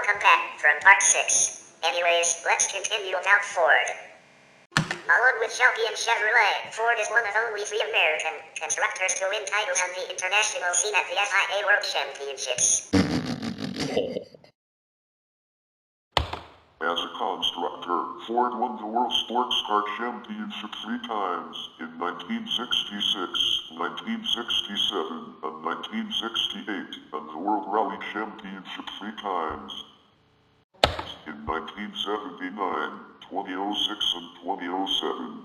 welcome back from part 6. Anyways, let's continue about Ford. Along with Shelby and Chevrolet, Ford is one of only 3 American constructors to win titles on the international scene at the FIA World Championships. As a constructor, Ford won the World Sports Car Championship 3 times, in 1966, 1967, and 1968, and the World Rally Championship 3 times, in 1979, 2006, and 2007.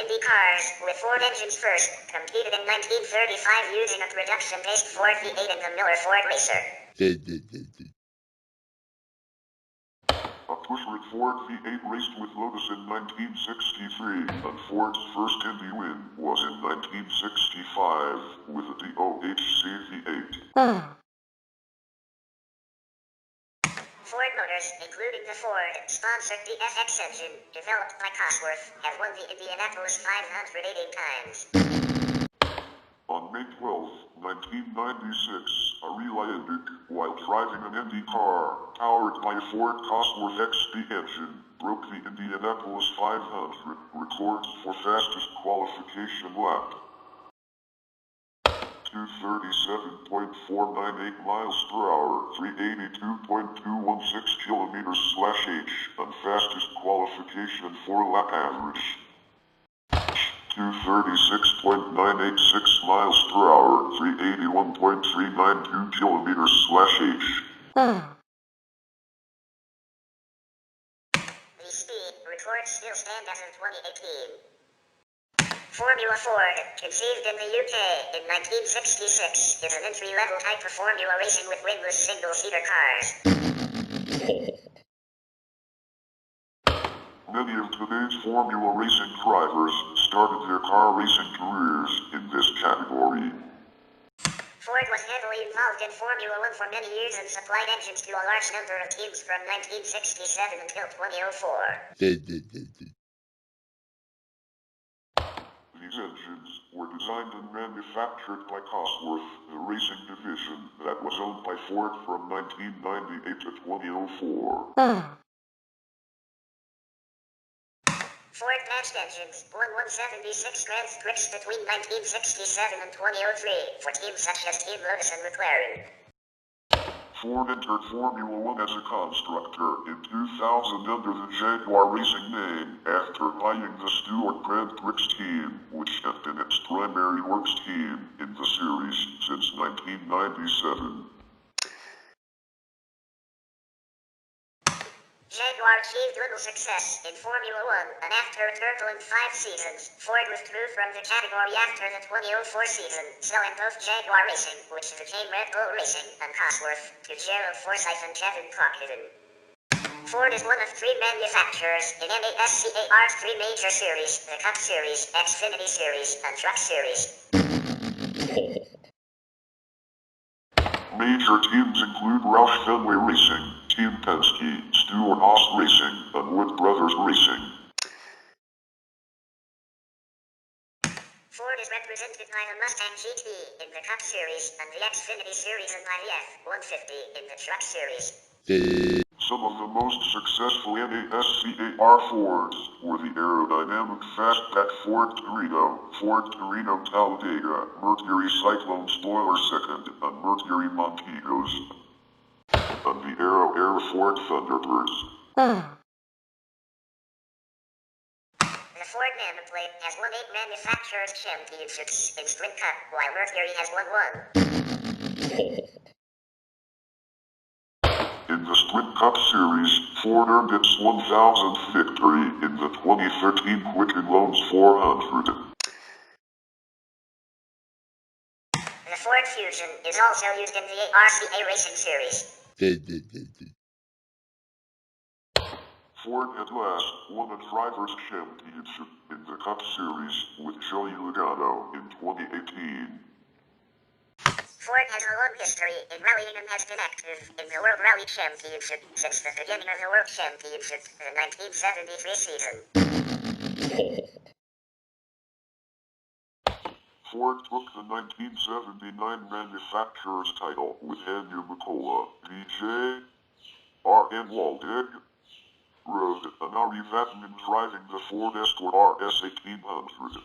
Indy cars, with Ford engines first, competed in 1935 using a production-based Ford V8 and the Miller Ford Racer. A pushed Ford V8 raced with Lotus in 1963, and Ford's first Indy win was in 1965 with the OHC V8. Ford Motors, including the Ford, sponsored the FX engine, developed by Cosworth, have won the Indianapolis 500 18 times. On May 12, 1996, a relay ended while driving an Indy car, powered by a Ford Cosworth XP engine, broke the Indianapolis 500 records for fastest qualification lap. 237.498 miles per hour, 382.216 kilometers/h, and fastest qualification 4-lap average. 236.986 miles per hour, 381.392 kilometers/h. The speed records still stand as in 2018. Formula Ford, conceived in the UK in 1966, is an entry-level type of formula racing with wingless single-seater cars. Many of today's Formula racing drivers started their car racing careers in this category. Ford was heavily involved in Formula 1 for many years and supplied engines to a large number of teams from 1967 until 2004. These engines were designed and manufactured by Cosworth, the racing division that was owned by Ford from 1998 to 2004. Ford matched engines won 176 Grand Prix between 1967 and 2003 for teams such as Team Lotus and McLaren. Ford entered Formula 1 as a constructor in 2000 under the Jaguar Racing name after buying the Stewart Grand Prix team, which had been its primary works team in the series since 1997. Jaguar achieved little success in Formula 1, and after a turbulent 5 seasons, Ford withdrew from the category after the 2004 season, selling both Jaguar Racing, which became Red Bull Racing, and Cosworth, to Gerald Forsyth and Kevin Cochran. Ford is one of 3 manufacturers in NASCAR's 3 major series, the Cup Series, Xfinity Series, and Truck Series. Major teams include Roush Fenway Racing, Team Penske, Stewart-Haas Racing, and Wood Brothers Racing. Ford is represented by the Mustang GT in the Cup Series and the Xfinity Series and by the F-150 in the Truck Series. Some of the most successful NASCAR Fords were the aerodynamic fastback Ford Torino Talladega, Mercury Cyclone Spoiler Second, and Mercury Montegos, and the Aero Ford Thunderbirds. The Ford nameplate has won 8 manufacturers' championships in Sprint Cup, while Mercury has won 1. In the Sprint Cup Series, Ford earned its 1,000th victory in the 2013 Quicken Loans 400. The Ford Fusion is also used in the RCA Racing Series. Ford at last won a Drivers' Championship in the Cup Series with Joey Logano in 2018. Ford has a long history in rallying and has been active in the World Rally Championship since the beginning of the World Championship, the 1973 season. Ford took the 1979 manufacturer's title with Andrew McCullough, VJ, R.N. Waldig Road, an Ari Vatman driving the Ford Escort RS 1800.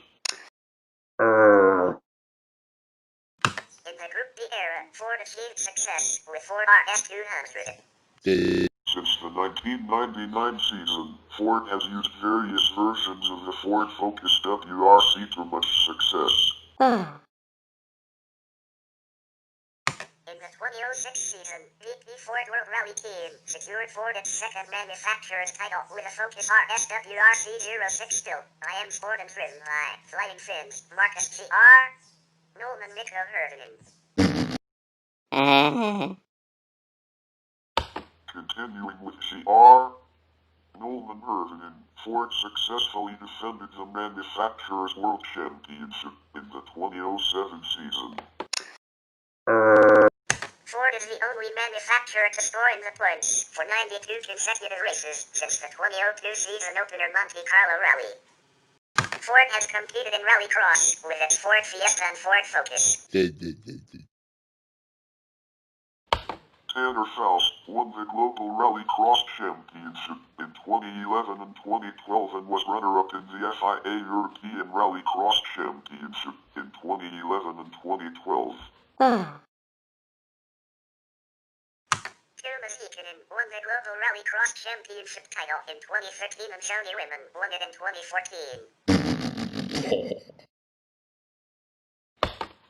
In the Group B era, Ford achieved success with Ford RS 200. Since the 1999 season, Ford has used various versions of the Ford Focus WRC to much success. In the 2006 season, VP Ford World Rally Team secured Ford its second manufacturer's title with a Focus RS WRC 06 still. I am Sport and driven by Flying Finns, Marcus G.R. Nolan Nico Herdenen. Continuing with G.R. Nolan Herdenen, Ford successfully defended the Manufacturers' World Championship in the 2007 season. Ford is the only manufacturer to score in the points for 92 consecutive races since the 2002 season opener Monte Carlo Rally. Ford has competed in Rallycross with its Ford Fiesta and Ford Focus. Tanner Faust won the Global Rallycross Championship in 2011 and 2012 and was runner-up in the FIA European Rallycross Championship in 2011 and 2012. Thomas Heikkinen won the Global Rallycross Championship title in 2013 and Joni Riman won it in 2014.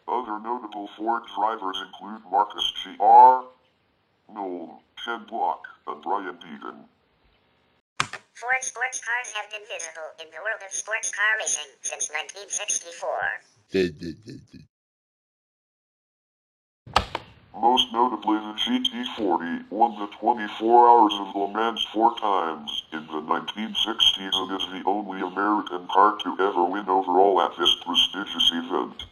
Other notable Ford drivers include Marcus G.R., Noel, Ken Block, and Brian Deegan. Ford sports cars have been visible in the world of sports car racing since 1964. Most notably, the GT40 won the 24 Hours of Le Mans 4 times in the 1960s and is the only American car to ever win overall at this prestigious event.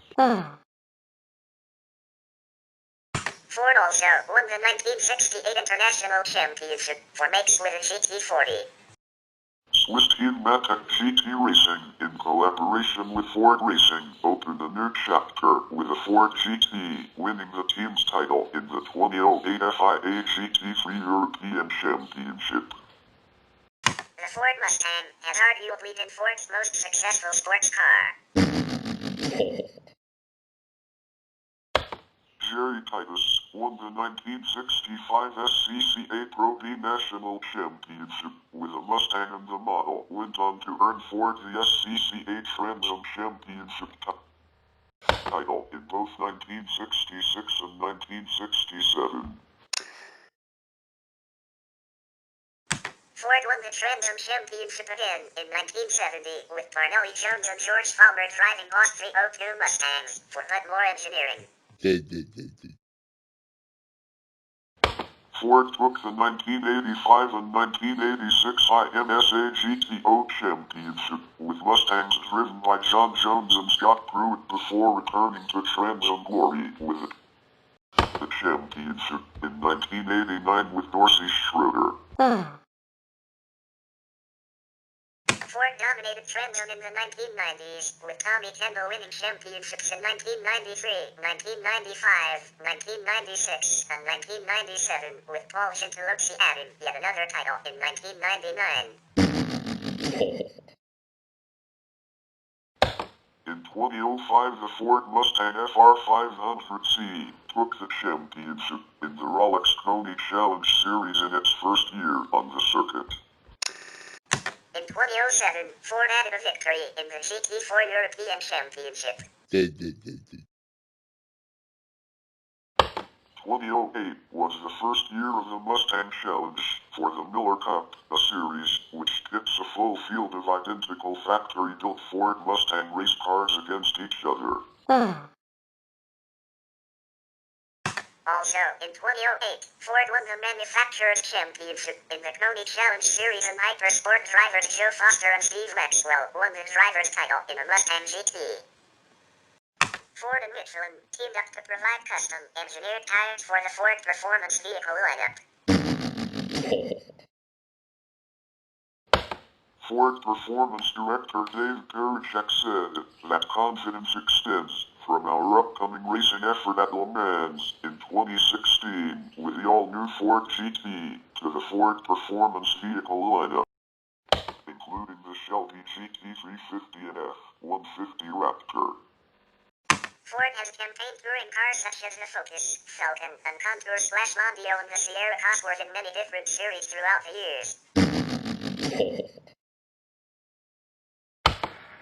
Ford also won the 1968 International Championship for makes with a GT40. Swiss team Matek GT Racing, in collaboration with Ford Racing, opened a new chapter with a Ford GT, winning the team's title in the 2008 FIA GT3 European Championship. The Ford Mustang has arguably been Ford's most successful sports car. Jerry Titus won the 1965 SCCA Pro B National Championship with a Mustang, and the model went on to earn Ford the SCCA Trans Am Championship title in both 1966 and 1967. Ford won the Trans Am Championship again in 1970 with Parnelli Jones and George Palmer driving Boss 302 Mustangs for Hudmore Engineering. Ford took the 1985 and 1986 IMSA GTO Championship with Mustangs driven by John Jones and Scott Pruitt before returning to Trans Am glory with the championship in 1989 with Dorsey Schroeder. Ford dominated Trans Am in the 1990s, with Tommy Kendall winning championships in 1993, 1995, 1996, and 1997, with Paul Gentilozzi adding yet another title in 1999. In 2005, the Ford Mustang FR500C took the championship in the Rolex Coney Challenge Series in its first year on the circuit. In 2007, Ford added a victory in the GT4 European Championship. 2008 was the first year of the Mustang Challenge for the Miller Cup, a series which pits a full field of identical factory-built Ford Mustang race cars against each other. Also, in 2008, Ford won the Manufacturers' Championship in the Coney Challenge Series, and Hypersport drivers Joe Foster and Steve Maxwell won the driver's title in a Mustang GT. Ford and Michelin teamed up to provide custom engineered tires for the Ford Performance vehicle lineup. Ford Performance Director Dave Pericek said that confidence extends from our upcoming racing effort at Le Mans in 2016 with the all-new Ford GT to the Ford Performance Vehicle lineup, including the Shelby GT350 and F-150 Raptor. Ford has campaigned touring cars such as the Focus, Falcon, and Contour/Mondeo and the Sierra Cosworth in many different series throughout the years.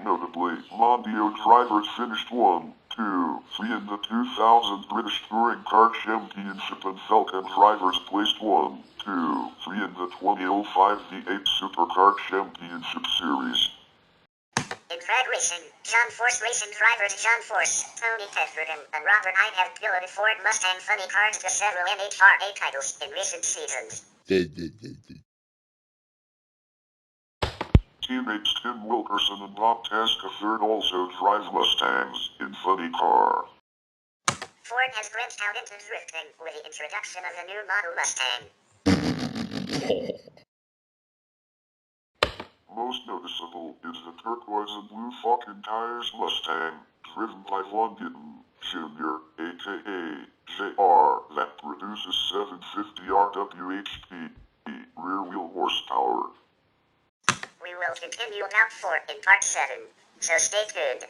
Notably, Mondeo drivers finished 1, 2, 3 in the 2000 British Touring Car Championship, and Falcon drivers placed 1, 2, 3 in the 2005 V8 Supercar Championship Series. In drag racing, John Force Racing drivers John Force, Tony Petherton, and Robert Hyde have piloted Ford Mustang funny cars to several NHRA titles in recent seasons. Teammates Tim Wilkerson and Bob Tasca III also drive Mustangs in funny car. Ford has branched out into drifting with the introduction of the new model Mustang. Most noticeable is the turquoise and blue Falcon Tires Mustang, driven by Von Gittin, Jr., aka JR, that produces 750 RWHP, rear-wheel horsepower. We will continue about Ford in part 7, so stay tuned.